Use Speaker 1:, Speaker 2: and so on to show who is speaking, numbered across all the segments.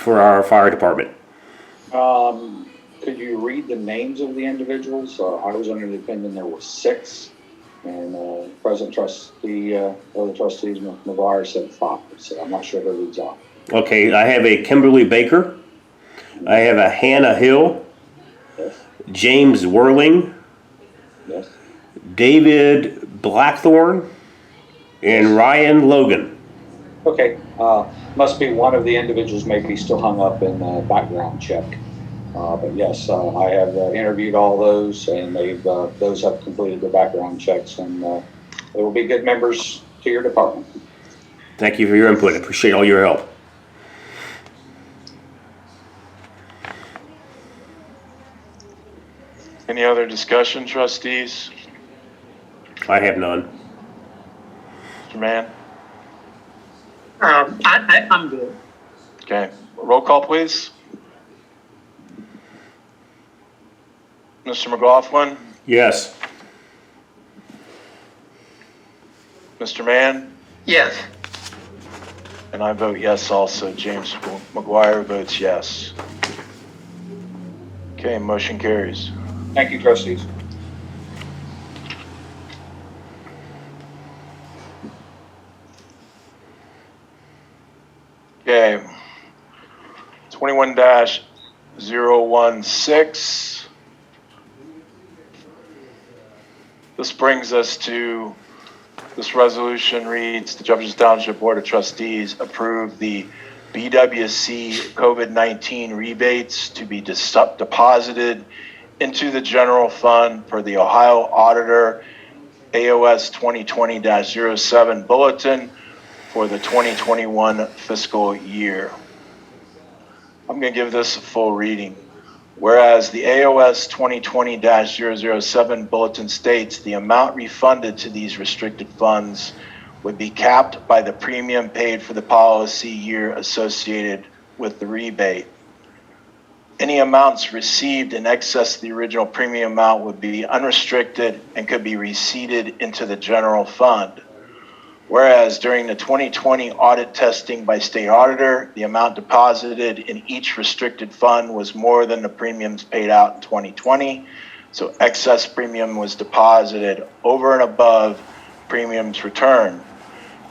Speaker 1: for our fire department.
Speaker 2: Could you read the names of the individuals? I was under the opinion there were 6, and President Trustee, or the trustees, McGuire said 5, so I'm not sure who these are.
Speaker 1: Okay, I have a Kimberly Baker. I have a Hannah Hill.
Speaker 2: Yes,
Speaker 1: James Worling.
Speaker 2: yes.
Speaker 1: David Blackthorne. And Ryan Logan.
Speaker 2: Okay, must be one of the individuals maybe still hung up in background check. But yes, I have interviewed all those, and those have completed their background checks, and they will be good members to your department.
Speaker 1: Thank you for your input. I appreciate all your help.
Speaker 3: Any other discussion, trustees?
Speaker 1: I have none.
Speaker 3: Mr. Mann?
Speaker 4: I'm good.
Speaker 3: Okay, roll call, please. Mr. McLaughlin?
Speaker 1: Yes.
Speaker 3: Mr. Mann?
Speaker 4: Yes.
Speaker 3: And I vote yes also. James McGuire votes yes. Okay, motion carries.
Speaker 2: Thank you, trustees.
Speaker 3: Okay, 21-016. This brings us to, this resolution reads, the Jefferson Township Board of Trustees approve the BWC COVID-19 rebates to be deposited into the general fund per the Ohio Auditor AOS 2020-07 bulletin for the 2021 fiscal year. I'm going to give this a full reading. Whereas the AOS 2020-007 bulletin states the amount refunded to these restricted funds would be capped by the premium paid for the policy year associated with the rebate. Any amounts received in excess of the original premium amount would be unrestricted and could be receipted into the general fund. Whereas during the 2020 audit testing by state auditor, the amount deposited in each restricted fund was more than the premiums paid out in 2020. So excess premium was deposited over and above premiums returned.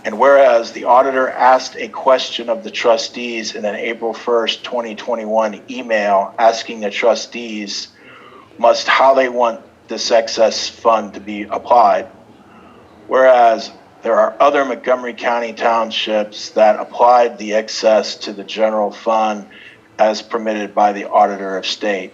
Speaker 3: And whereas the auditor asked a question of the trustees in an April 1st, 2021 email asking the trustees how they want this excess fund to be applied. Whereas there are other Montgomery County townships that applied the excess to the general fund as permitted by the Auditor of State.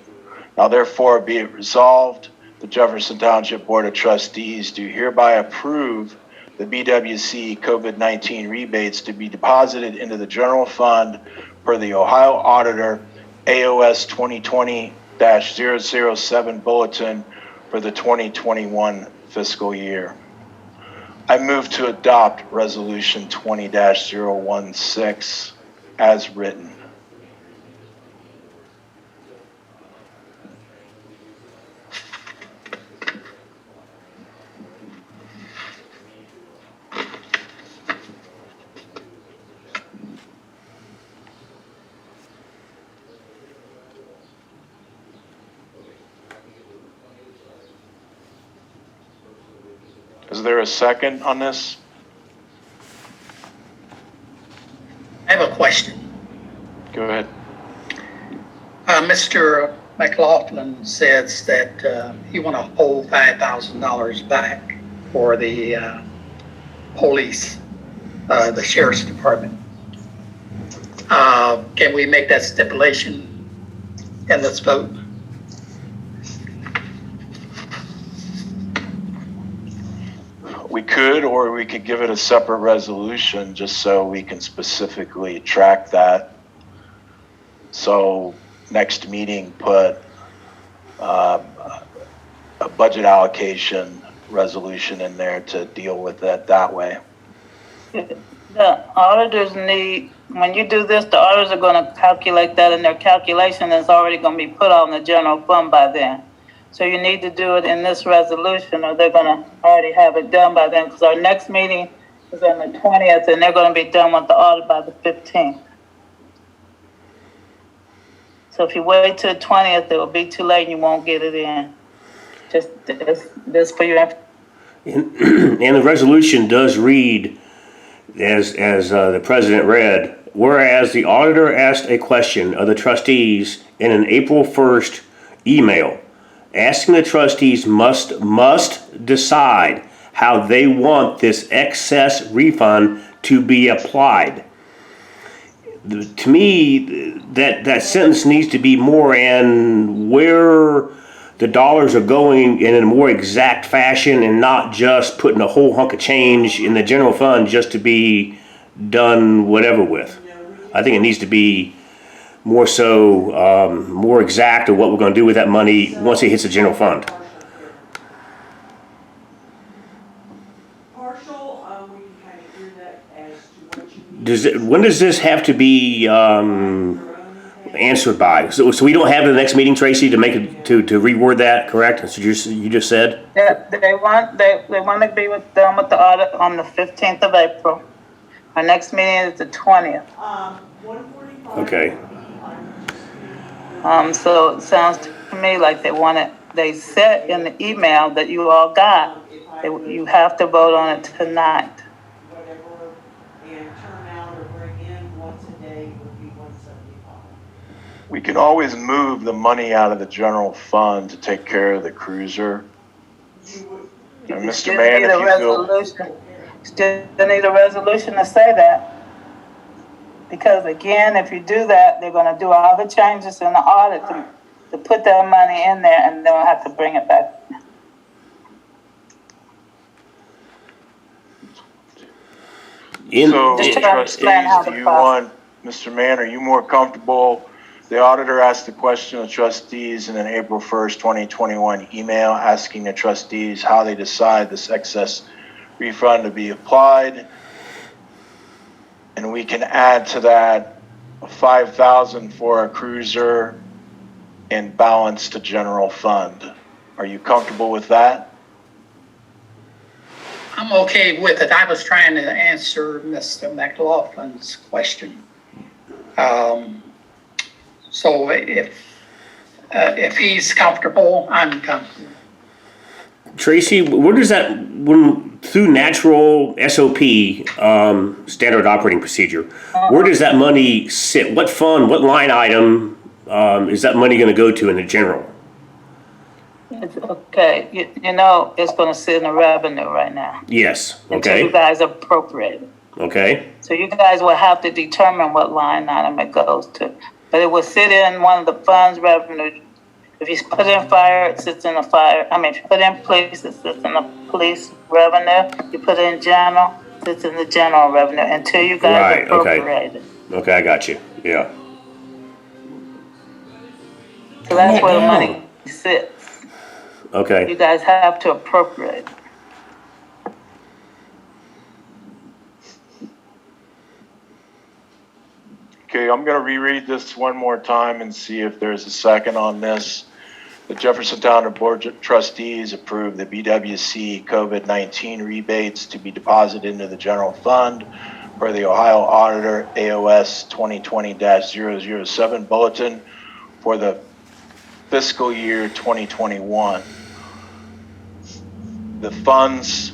Speaker 3: Now therefore be it resolved, the Jefferson Township Board of Trustees do hereby approve the BWC COVID-19 rebates to be deposited into the general fund per the Ohio Auditor AOS 2020-007 bulletin for the 2021 fiscal year. I move to adopt Resolution 20-016 as written. Is there a second on this?
Speaker 4: I have a question.
Speaker 3: Go ahead.
Speaker 4: Mr. McLaughlin says that you want to hold $5,000 back for the police, the sheriff's department. Can we make that stipulation in this vote?
Speaker 3: We could, or we could give it a separate resolution just so we can specifically track that. So next meeting, put a budget allocation resolution in there to deal with it that way.
Speaker 5: The auditors need, when you do this, the auditors are going to calculate that, and their calculation is already going to be put on the general fund by then. So you need to do it in this resolution, or they're going to already have it done by then, because our next meeting is on the 20th, and they're going to be done with the audit by the 15th. So if you wait till the 20th, it will be too late and you won't get it in. Just this for your
Speaker 1: And the resolution does read, as the president read, whereas the auditor asked a question of the trustees in an April 1st email, asking the trustees must decide how they want this excess refund to be applied. To me, that sentence needs to be more in where the dollars are going in a more exact fashion and not just putting a whole hunk of change in the general fund just to be done whatever with. I think it needs to be more so, more exact of what we're going to do with that money once it hits the general fund.
Speaker 6: Partial, we can kind of hear that as to what you need.
Speaker 1: When does this have to be answered by? So we don't have the next meeting, Tracy, to make it to reword that, correct? That's what you just said.
Speaker 5: Yeah, they want to be done with the audit on the 15th of April. Our next meeting is the 20th.
Speaker 6: 145.
Speaker 1: Okay.
Speaker 5: So it sounds to me like they said in the email that you all got, you have to vote on it tonight.
Speaker 6: Whatever, and turn out or bring in once a day would be 175.
Speaker 3: We can always move the money out of the general fund to take care of the cruiser.
Speaker 6: You would,
Speaker 3: And
Speaker 5: You
Speaker 3: Mr.
Speaker 5: still
Speaker 3: Mann,
Speaker 5: need
Speaker 3: if
Speaker 5: a
Speaker 3: you feel,
Speaker 5: resolution. Still need a resolution to say that. Because again, if you do that, they're gonna do all the changes in the audit to put that money in there and they'll have to bring it back.
Speaker 3: so
Speaker 5: Just trying to explain how
Speaker 3: trustees, do
Speaker 5: the
Speaker 3: you
Speaker 5: process-
Speaker 3: want, Mr. Mann, are you more comfortable? The auditor asked the question of trustees in an April 1st, 2021 email asking the trustees how they decide this excess refund to be applied. And we can add to that 5,000 for a cruiser and balance to general fund. Are you comfortable with that?
Speaker 4: I'm okay with it. I was trying to answer Mr. McLaughlin's question. So if he's comfortable, I'm comfortable.
Speaker 1: Tracy, where does that, when through natural SOP, standard operating procedure, where does that money sit? What fund, what line item is that money going to go to in the general?
Speaker 5: It's okay, you know, it's gonna sit in the revenue right now.
Speaker 1: Yes.
Speaker 5: Until you
Speaker 1: Okay.
Speaker 5: guys appropriate it.
Speaker 1: Okay.
Speaker 5: So you guys will have to determine what line item it goes to. But it will sit in one of the funds revenue. If you put in fire, it sits in the fire. If you put in police, it sits in the police revenue. You put in general, it sits in the general revenue until you guys
Speaker 1: Right, okay.
Speaker 5: appropriate it.
Speaker 1: Okay, I got you. Yeah.
Speaker 5: So that's where the money sits. You
Speaker 1: Okay.
Speaker 5: guys have to appropriate.
Speaker 3: Okay, I'm gonna reread this one more time and see if there's a second on this. The Jefferson Township Board of Trustees approved the BWC COVID-19 rebates to be deposited into the general fund per the Ohio Auditor AOS 2020-007 bulletin for the fiscal year 2021. The funds,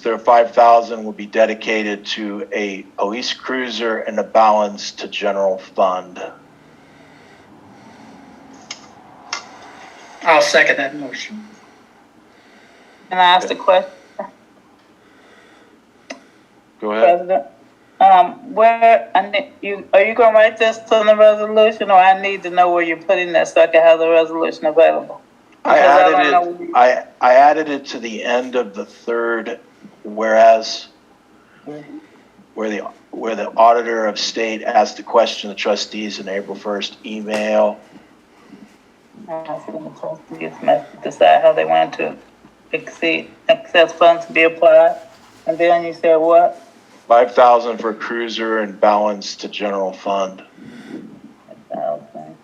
Speaker 3: there 5,000 will be dedicated to a police cruiser and the balance to general fund.
Speaker 4: I'll second that motion.
Speaker 5: Can I ask the question,
Speaker 3: Go ahead.
Speaker 5: President? Are you gonna write this to the resolution, or I need to know where you're putting that so I can have the resolution available?
Speaker 3: I
Speaker 5: Because I don't
Speaker 3: added
Speaker 5: know
Speaker 3: it,
Speaker 5: where
Speaker 3: I added it to the end of the third whereas, where the auditor of state asked the question of trustees in April 1st email.
Speaker 5: Decide how they want to exceed excess funds to be applied, and then you said what?
Speaker 3: 5,000 for cruiser and balance to general fund.
Speaker 5: 1,000.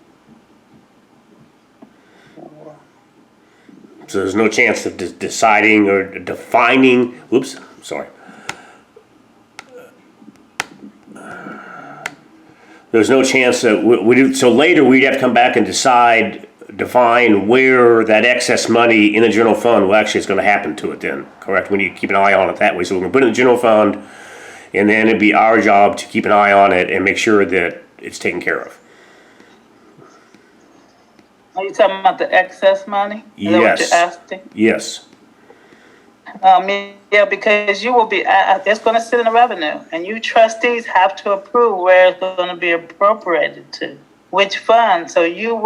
Speaker 1: So there's no chance of deciding or defining, whoops, sorry. There's no chance that we do, so later we'd have to come back and define where that excess money in the general fund, well, actually it's gonna happen to it then, correct? We need to keep an eye on it that way, so we can put it in the general fund, and then it'd be our job to keep an eye on it and make sure that it's taken care of.
Speaker 5: Are you talking about the excess money? Is that what
Speaker 1: Yes.
Speaker 5: you're asking?
Speaker 1: Yes,
Speaker 5: Yeah, because you will be, it's gonna sit in the revenue, and you trustees have to approve where it's gonna be appropriated to, which fund, so you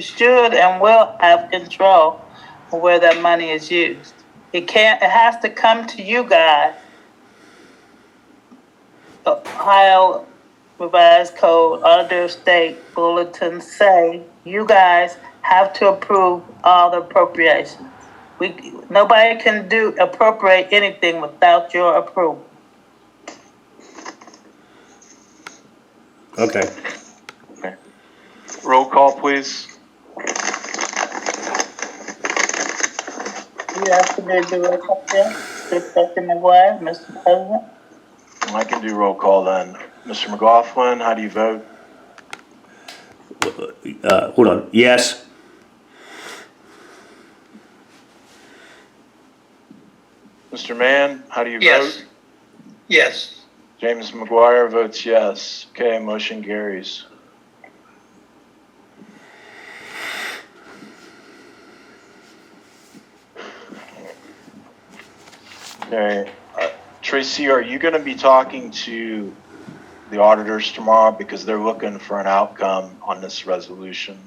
Speaker 5: should and will have control of where that money is used. It has to come to you guys. Ohio Revised Code, Auditor of State bulletins say, you guys have to approve all the appropriations. Nobody can appropriate anything without your approval.
Speaker 1: okay.
Speaker 3: Roll call, please.
Speaker 5: You have to do a roll call, Mr. McGuire, Mr. President.
Speaker 3: I can do roll call then. Mr. McLaughlin, how do you vote?
Speaker 1: Hold on, yes,
Speaker 3: Mr. Mann, how do you
Speaker 4: Yes.
Speaker 3: vote?
Speaker 4: Yes.
Speaker 3: James McGuire votes yes. Okay, motion carries. Okay, Tracy, are you going to be talking to the auditors tomorrow because they're looking for an outcome on this resolution?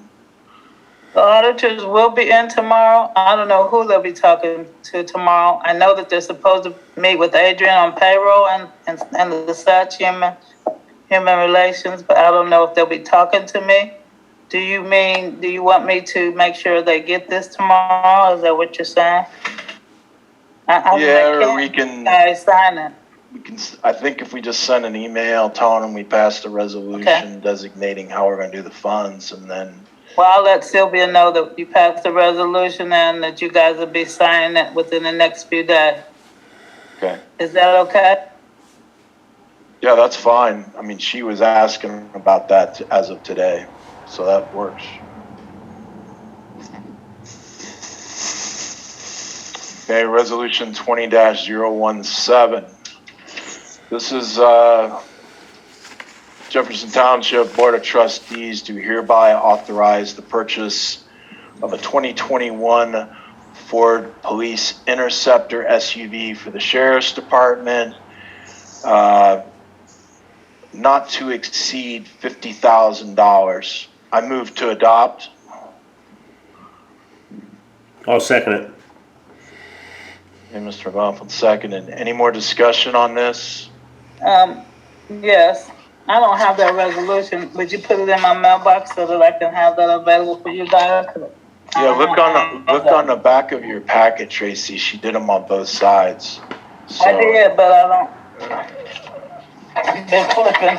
Speaker 5: The auditors will be in tomorrow. I don't know who they'll be talking to tomorrow. I know that they're supposed to meet with Adrian on payroll and the such human relations, but I don't know if they'll be talking to me. Do you want me to make sure they get this tomorrow? Is that what you're saying?
Speaker 3: Yeah, or we can.
Speaker 5: I sign it.
Speaker 3: I think if we just send an email telling them we passed a resolution designating how we're going to do the funds, and then.
Speaker 5: Well, I'll let Sylvia know that you passed the resolution and that you guys will be signing it within the next few days.
Speaker 3: Okay.
Speaker 5: Is that okay?
Speaker 3: Yeah, that's fine. I mean, she was asking about that as of today, so that works. Okay, resolution 20-017. This is Jefferson Township Board of Trustees do hereby authorize the purchase of a 2021 Ford Police Interceptor SUV for the Sheriff's Department, not to exceed $50,000. I move to adopt.
Speaker 1: I'll second it.
Speaker 3: And Mr. McLaughlin seconded. Any more discussion on this?
Speaker 5: Yes. I don't have that resolution. Would you put it in my mailbox so that I can have that available for you guys?
Speaker 3: Yeah, look on the back of your packet, Tracy. She did them on both sides. So,
Speaker 5: I did, but I don't. I've been flipping.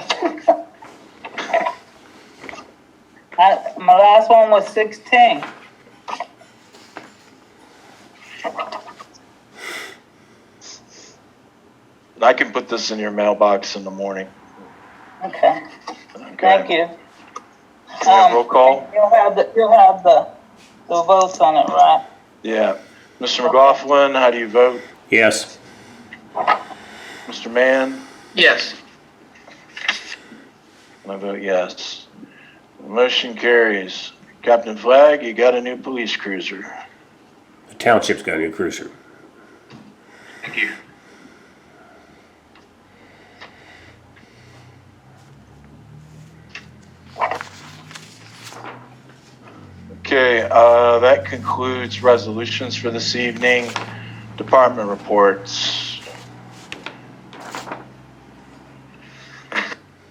Speaker 5: My last one was 16.
Speaker 3: I can put this in your mailbox in the morning.
Speaker 5: Okay.
Speaker 3: Okay.
Speaker 5: Thank you.
Speaker 3: Roll call?
Speaker 5: You'll have the votes on it, right?
Speaker 3: Yeah. Mr. McLaughlin, how do you vote?
Speaker 1: Yes,
Speaker 3: Mr. Mann?
Speaker 4: Yes.
Speaker 3: I vote yes. Motion carries. Captain Flagg, you got a new police cruiser.
Speaker 1: the township's got a new cruiser.
Speaker 4: Thank you.
Speaker 3: Okay, that concludes resolutions for this evening. Department reports.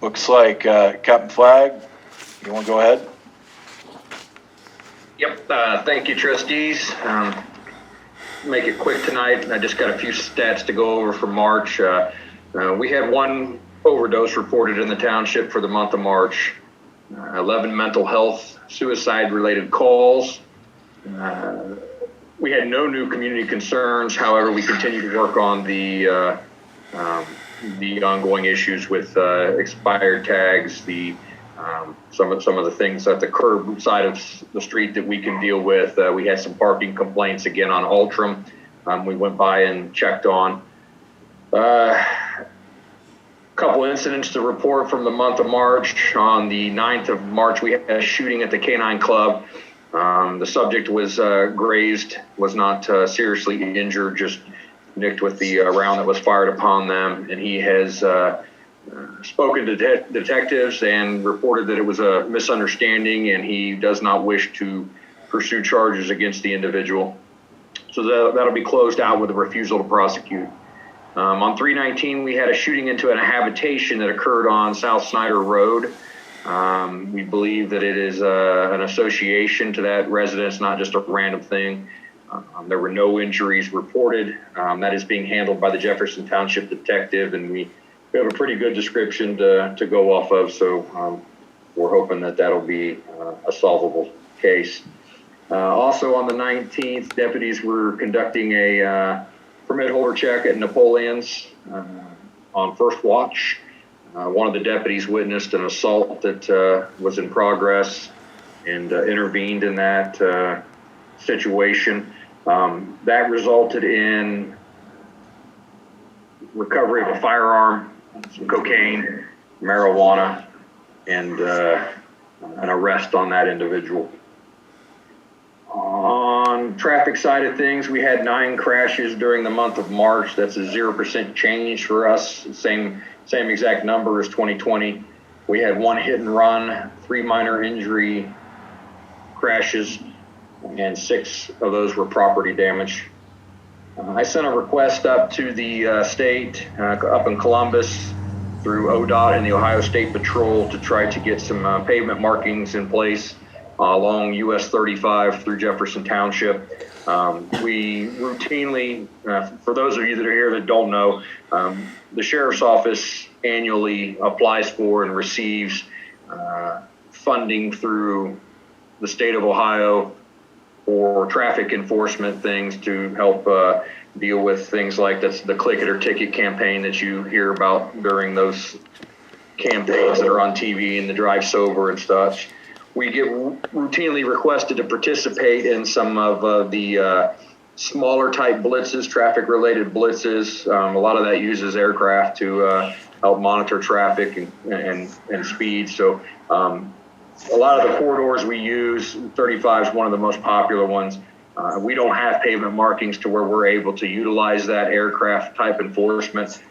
Speaker 3: Looks like Captain Flagg, you want to go ahead?
Speaker 7: Yep, thank you, trustees. Make it quick tonight. I just got a few stats to go over for March. We had one overdose reported in the township for the month of March. 11 mental health, suicide-related calls. We had no new community concerns. However, we continue to work on the the ongoing issues with expired tags, some of the things at the curb side of the street that we can deal with. We had some parking complaints again on Ultram. We went by and checked on. Couple incidents to report from the month of March. On the 9th of March, we had a shooting at the Canine Club. The subject was grazed, was not seriously injured, just nicked with the round that was fired upon them. And he has spoken to detectives and reported that it was a misunderstanding, and he does not wish to pursue charges against the individual. So that'll be closed out with a refusal to prosecute. On 3/19, we had a shooting into a habitation that occurred on South Snyder Road. We believe that it is an association to that residence, not just a random thing. There were no injuries reported. That is being handled by the Jefferson Township detective, and we have a pretty good description to go off of. So we're hoping that that'll be a solvable case. Also on the 19th, deputies were conducting a permit holder check at Napoleon's on First Watch. One of the deputies witnessed an assault that was in progress and intervened in that situation. That resulted in recovery of a firearm, some cocaine, marijuana, and an arrest on that individual. On traffic side of things, we had 9 crashes during the month of March. That's a 0% change for us. Same exact number as 2020. We had 1 hit and run, 3 minor injury crashes, and 6 of those were property damage. I sent a request up to the state, up in Columbus, through ODOT and the Ohio State Patrol to try to get some pavement markings in place along US 35 through Jefferson Township. We routinely, for those of you that are here that don't know, the Sheriff's Office annually applies for and receives funding through the state of Ohio for traffic enforcement things to help deal with things like the Click It or Ticket campaign that you hear about during those campaigns that are on TV and the Drive Sober and such. We get routinely requested to participate in some of the smaller type blitzes, traffic related blitzes. A lot of that uses aircraft to help monitor traffic and speed. So a lot of the corridors we use, 35 is one of the most popular ones. We don't have pavement markings to where we're able to utilize that aircraft type enforcement.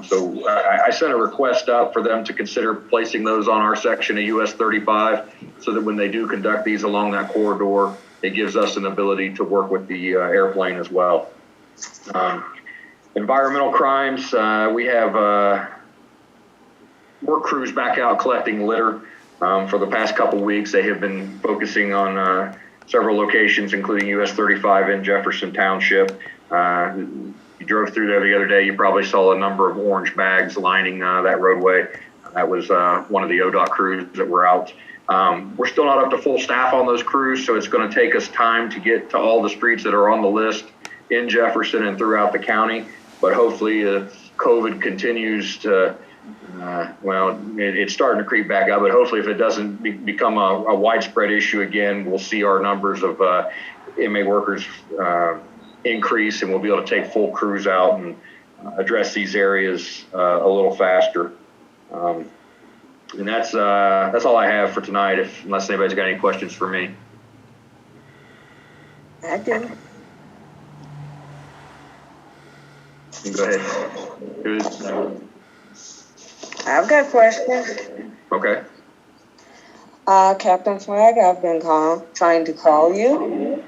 Speaker 7: So I sent a request out for them to consider placing those on our section of US 35 so that when they do conduct these along that corridor, it gives us an ability to work with the airplane as well. Environmental crimes, we have work crews back out collecting litter. For the past couple weeks, they have been focusing on several locations, including US 35 in Jefferson Township. You drove through there the other day, you probably saw a number of orange bags lining that roadway. That was one of the ODOT crews that were out. We're still not up to full staff on those crews, so it's going to take us time to get to all the streets that are on the list in Jefferson and throughout the county. But hopefully, if COVID continues to, it's starting to creep back up, but hopefully if it doesn't become a widespread issue again, we'll see our numbers of inmate workers increase, and we'll be able to take full crews out and address these areas a little faster. And that's all I have for tonight, unless anybody's got any questions for me.
Speaker 8: I do.
Speaker 7: Go ahead.
Speaker 8: I've got questions.
Speaker 7: Okay.
Speaker 8: Captain Flag, I've been trying to call you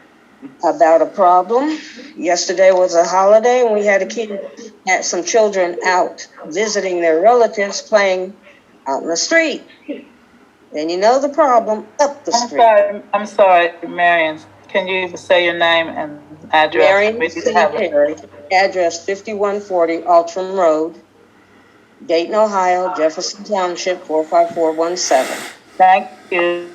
Speaker 8: about a problem. Yesterday was a holiday and we had some children out visiting their relatives playing out in the street. And you know the problem, up the street.
Speaker 5: I'm sorry, Marion. Can you say your name and address?
Speaker 8: Marion C. Perry, address 5140 Altram Road, Dayton, Ohio, Jefferson Township, 45417.
Speaker 5: Thank you.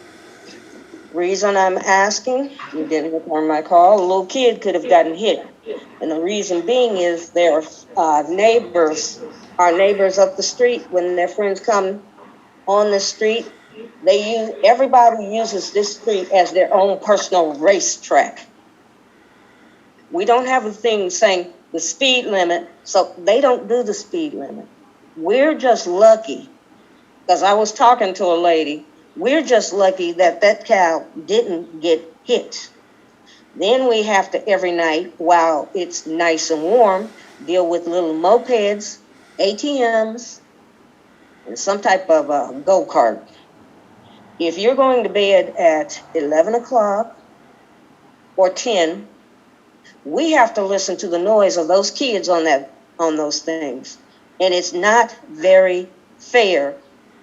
Speaker 8: Reason I'm asking, you didn't return my call, a little kid could have gotten hit. And the reason being is their neighbors Our neighbors up the street, when their friends come on the street, everybody uses this street as their own personal racetrack. We don't have a thing saying the speed limit, so they don't do the speed limit. We're just lucky, because I was talking to a lady, we're just lucky that that cow didn't get hit. Then we have to, every night, while it's nice and warm, deal with little mopeds, ATMs, and some type of go-kart. If you're going to bed at 11 o'clock or 10, we have to listen to the noise of those kids on those things. And it's not very fair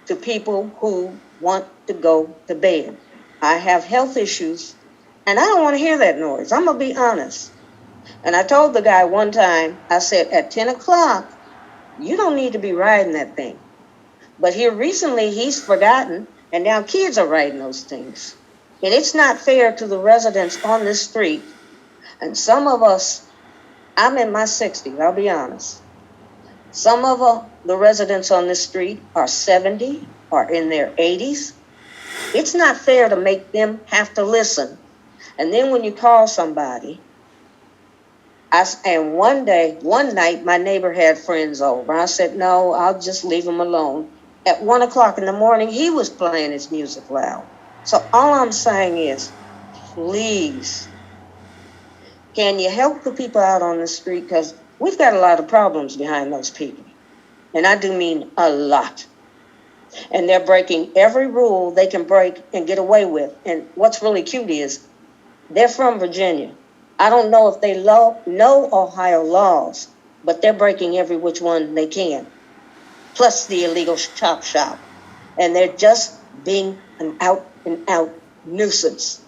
Speaker 8: to people who want to go to bed. I have health issues, and I don't want to hear that noise. I'm going to be honest. And I told the guy one time, I said, at 10 o'clock, you don't need to be riding that thing. But here recently, he's forgotten, and now kids are riding those things. And it's not fair to the residents on this street. And some of us, I'm in my 60s, I'll be honest. Some of the residents on this street are 70 or in their 80s. It's not fair to make them have to listen. And then when you call somebody, and one night, my neighbor had friends over. I said, no, I'll just leave them alone. At 1 o'clock in the morning, he was playing his music loud. So all I'm saying is, please, can you help the people out on the street? Because we've got a lot of problems behind those people. And I do mean a lot. And they're breaking every rule they can break and get away with. And what's really cute is they're from Virginia. I don't know if they know Ohio laws, but they're breaking every which one they can, plus the illegal chop shop. And they're just being an out-and-out nuisance.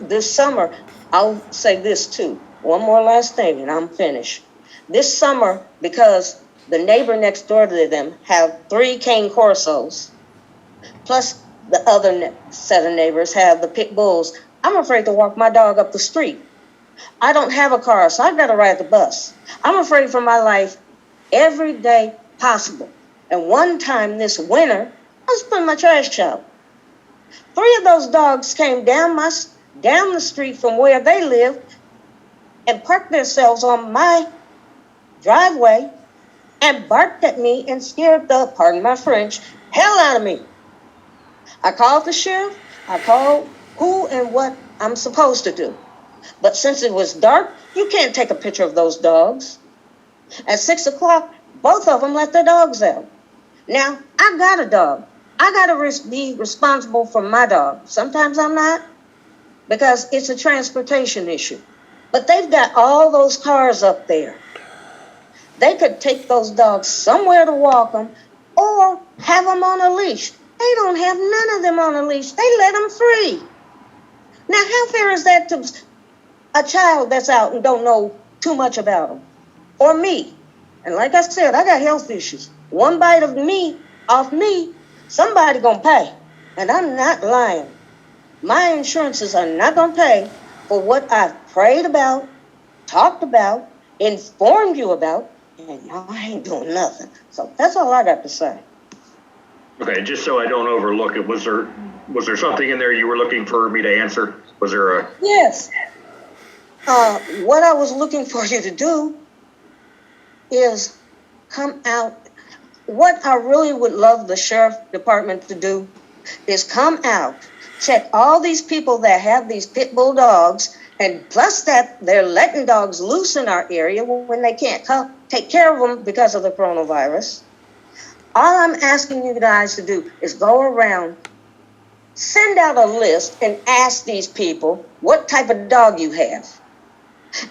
Speaker 8: This summer, I'll say this too, one more last thing and I'm finished. This summer, because the neighbor next door to them have 3 cane corsos, plus the other set of neighbors have the pit bulls, I'm afraid to walk my dog up the street. I don't have a car, so I've got to ride the bus. I'm afraid for my life every day possible. And one time this winter, I was putting my trash out. 3 of those dogs came down the street from where they live and parked themselves on my driveway and barked at me and scared the, pardon my French, hell out of me. I called the sheriff. I called who and what I'm supposed to do. But since it was dark, you can't take a picture of those dogs. At 6 o'clock, both of them let their dogs out. Now, I got a dog. I got to be responsible for my dog. Sometimes I'm not, because it's a transportation issue. But they've got all those cars up there. They could take those dogs somewhere to walk them or have them on a leash. They don't have none of them on a leash. They let them free. Now, how fair is that to a child that's out and don't know too much about them? Or me? And like I said, I got health issues. One bite of me, off me, somebody gonna pay. And I'm not lying. My insurances are not gonna pay for what I've prayed about, talked about, informed you about, and y'all ain't doing nothing. So that's all I got to say.
Speaker 7: Okay, just so I don't overlook it, was there something in there you were looking for me to answer? Was there a...
Speaker 8: Yes. What I was looking for you to do is come out. What I really would love the sheriff department to do is come out, check all these people that have these pit bull dogs, and plus that they're letting dogs loose in our area when they can't take care of them because of the coronavirus. All I'm asking you guys to do is go around, send out a list and ask these people what type of dog you have.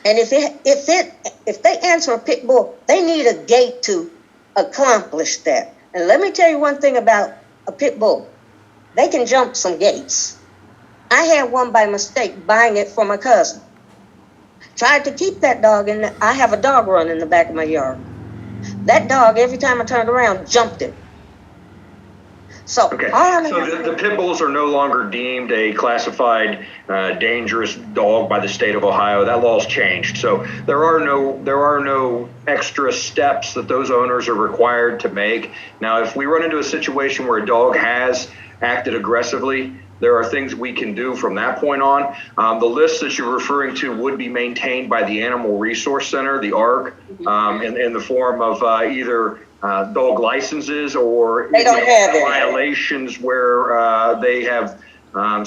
Speaker 8: And if they answer a pit bull, they need a gate to accomplish that. And let me tell you one thing about a pit bull. They can jump some gates. I had one by mistake buying it for my cousin. Tried to keep that dog I have a dog run in the back of my yard. That dog, every time I turned around, jumped it. So,
Speaker 7: Okay,
Speaker 8: all I'm
Speaker 7: so
Speaker 8: asking-
Speaker 7: the pit bulls are no longer deemed a classified dangerous dog by the state of Ohio. That law's changed. So there are no extra steps that those owners are required to make. Now, if we run into a situation where a dog has acted aggressively, there are things we can do from that point on. The list that you're referring to would be maintained by the Animal Resource Center, the ARC, in the form of either dog licenses or
Speaker 8: They don't have it.
Speaker 7: violations where they have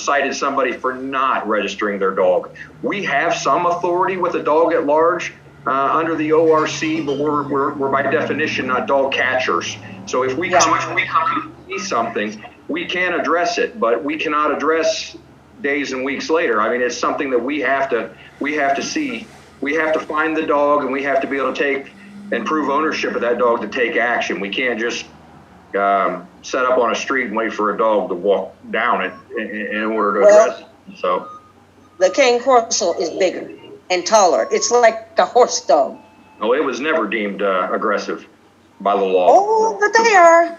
Speaker 7: cited somebody for not registering their dog. We have some authority with a dog at large under the ORC, but we're by definition not dog catchers. So if we come to see something, we can address it, but we cannot address days and weeks later. I mean, it's something that we have to see. We have to find the dog, and we have to be able to take and prove ownership of that dog to take action. We can't just set up on a street and wait for a dog to walk down it in order to address it. So
Speaker 8: the Cane Corso is bigger and taller. It's like the horse dog.
Speaker 7: no, it was never deemed aggressive by the law.
Speaker 8: Oh, but they are.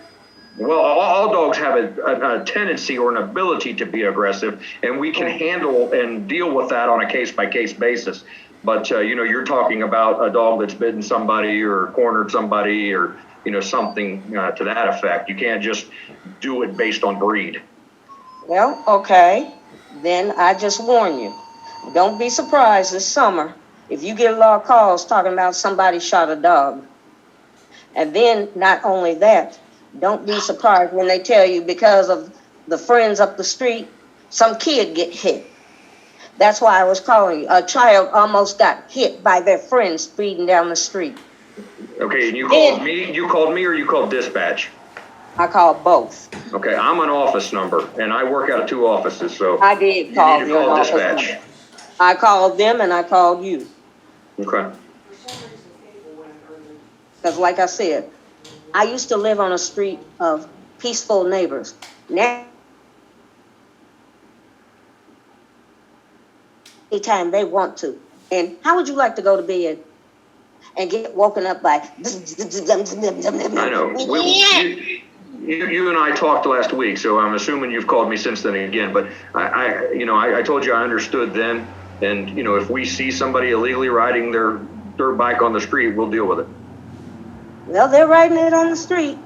Speaker 7: Well, all dogs have a tendency or an ability to be aggressive, and we can handle and deal with that on a case-by-case basis. But, you're talking about a dog that's bitten somebody or cornered somebody or, something to that effect. You can't just do it based on breed.
Speaker 8: Well, okay. Then I just warn you. Don't be surprised this summer if you get a lot of calls talking about somebody shot a dog. And then not only that, don't be surprised when they tell you because of the friends up the street, some kid get hit. That's why I was calling you. A child almost got hit by their friends speeding down the street.
Speaker 7: Okay, and you called me? You called me or you called dispatch?
Speaker 8: I called both.
Speaker 7: Okay, I'm an office number, and I work out of 2 offices, so
Speaker 8: I did call
Speaker 7: you need to
Speaker 8: your
Speaker 7: call
Speaker 8: office
Speaker 7: dispatch.
Speaker 8: number. I called them and I called you.
Speaker 7: Okay.
Speaker 6: For some reason, cable went early.
Speaker 8: Because like I said, I used to live on a street of peaceful neighbors. Now, anytime they want to. And how would you like to go to bed and get woken up by?
Speaker 7: I know. You and I talked last week, so I'm assuming you've called me since then again. But I told you I understood then, and if we see somebody illegally riding their dirt bike on the street, we'll deal with it.
Speaker 8: Well, they're riding it on the street.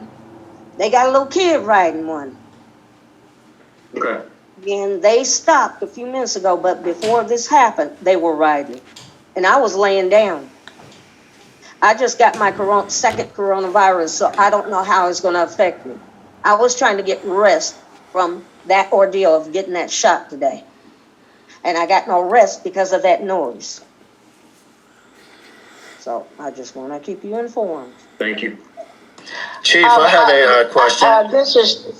Speaker 8: They got a little kid riding one.
Speaker 7: Okay.
Speaker 8: And they stopped a few minutes ago, but before this happened, they were riding. And I was laying down. I just got my second coronavirus, so I don't know how it's going to affect me. I was trying to get rest from that ordeal of getting that shot today. And I got no rest because of that noise. So I just want to keep you informed.
Speaker 7: Thank you.
Speaker 9: Chief, I had a question.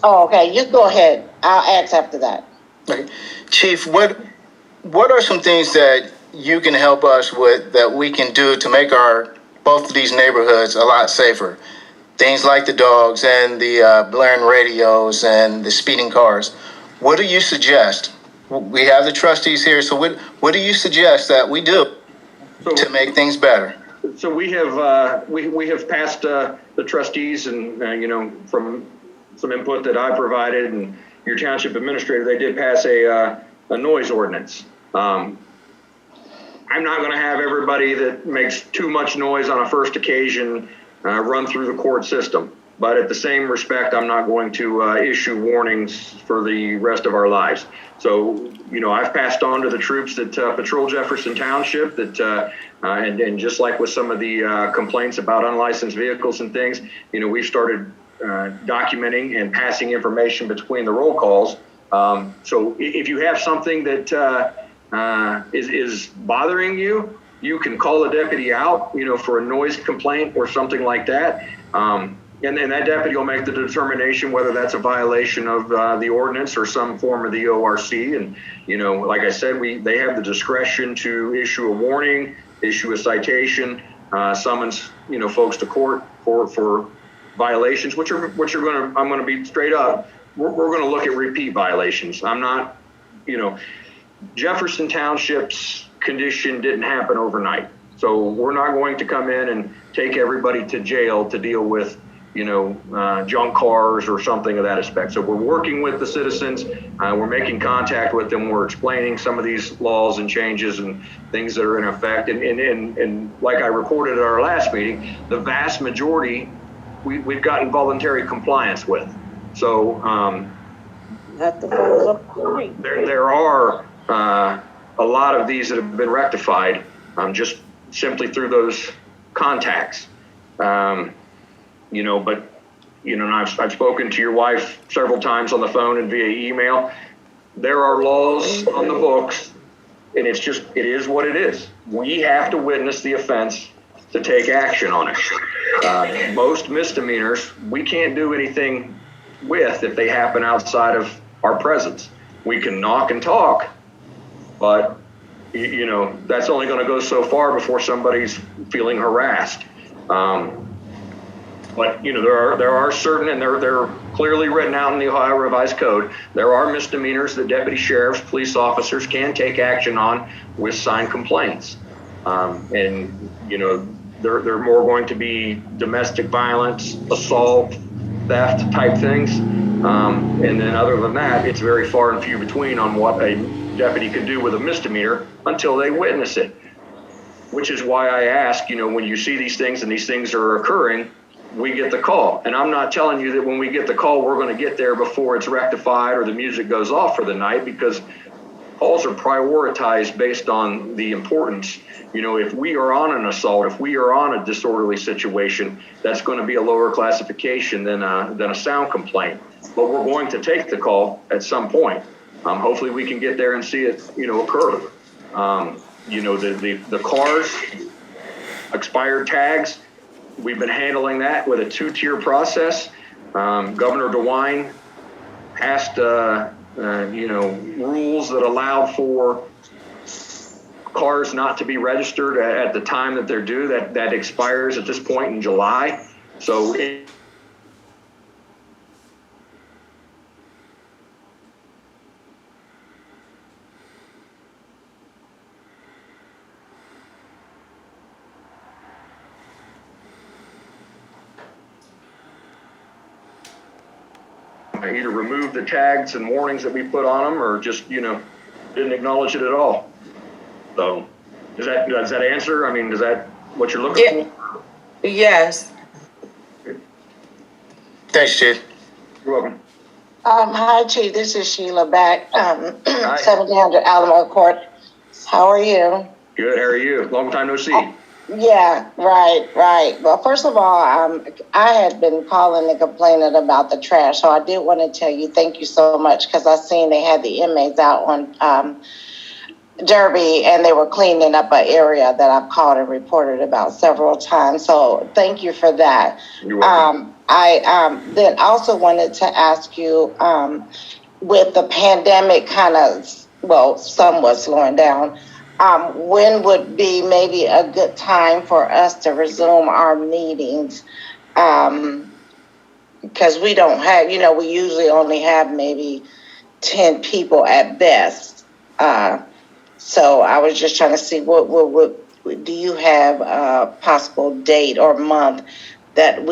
Speaker 10: Okay, you go ahead. I'll ask after that.
Speaker 9: Okay. Chief, what are some things that you can help us with that we can do to make both of these neighborhoods a lot safer? Things like the dogs and the blaring radios and the speeding cars. What do you suggest? We have the trustees here, so what do you suggest that we do to make things better?
Speaker 7: So we have passed the trustees and from some input that I provided and your township administrator, they did pass a noise ordinance. I'm not going to have everybody that makes too much noise on a first occasion run through the court system. But at the same respect, I'm not going to issue warnings for the rest of our lives. So, I've passed on to the troops that patrol Jefferson Township that, and just like with some of the complaints about unlicensed vehicles and things, we've started documenting and passing information between the roll calls. So if you have something that is bothering you, you can call a deputy out, for a noise complaint or something like that. And that deputy will make the determination whether that's a violation of the ordinance or some form of the ORC. And, like I said, they have the discretion to issue a warning, issue a citation, summons, folks to court for violations, I'm going to be straight up. We're going to look at repeat violations. I'm not, Jefferson Township's condition didn't happen overnight. So we're not going to come in and take everybody to jail to deal with junk cars or something of that aspect. So we're working with the citizens. We're making contact with them. We're explaining some of these laws and changes and things that are in effect. And like I reported at our last meeting, the vast majority we've gotten voluntary compliance with. So there are a lot of these that have been rectified just simply through those contacts. And I've spoken to your wife several times on the phone and via email. There are laws on the books, and it is what it is. We have to witness the offense to take action on it. Most misdemeanors, we can't do anything with if they happen outside of our presence. We can knock and talk, but that's only going to go so far before somebody's feeling harassed. But there are certain, and they're clearly written out in the Ohio Revised Code. There are misdemeanors that deputy sheriffs, police officers can take action on with signed complaints. They're more going to be domestic violence, assault, theft type things. And then other than that, it's very far and few between on what a deputy could do with a misdemeanor until they witness it. Which is why I ask, when you see these things and these things are occurring, we get the call. And I'm not telling you that when we get the call, we're going to get there before it's rectified or the music goes off for the night, because calls are prioritized based on the importance. If we are on an assault, if we are on a disorderly situation, that's going to be a lower classification than a sound complaint. But we're going to take the call at some point. Hopefully we can get there and see it, occur. The cars, expired tags, we've been handling that with a 2-tier process. Governor DeWine passed, rules that allowed for cars not to be registered at the time that they're due. That expires at this point in July. So either remove the tags and warnings that we put on them, or just didn't acknowledge it at all. So does that answer? I mean, is that what you're looking for?
Speaker 10: Yes.
Speaker 9: Thanks, Chief.
Speaker 7: You're welcome.
Speaker 10: Hi, Chief. This is Sheila back, 700 Alamo Court. How are you?
Speaker 7: Good. How are you? Long time no see.
Speaker 10: Yeah, right. Well, first of all, I had been calling and complaining about the trash, so I did want to tell you thank you so much, because I seen they had the inmates out on Derby, and they were cleaning up an area that I've called and reported about several times. So thank you for that.
Speaker 7: You're welcome.
Speaker 10: I then also wanted to ask you, with the pandemic somewhat slowing down, when would be maybe a good time for us to resume our meetings? Because we don't have, we usually only have maybe 10 people at best. So I was just trying to see what do you have a possible date or month that we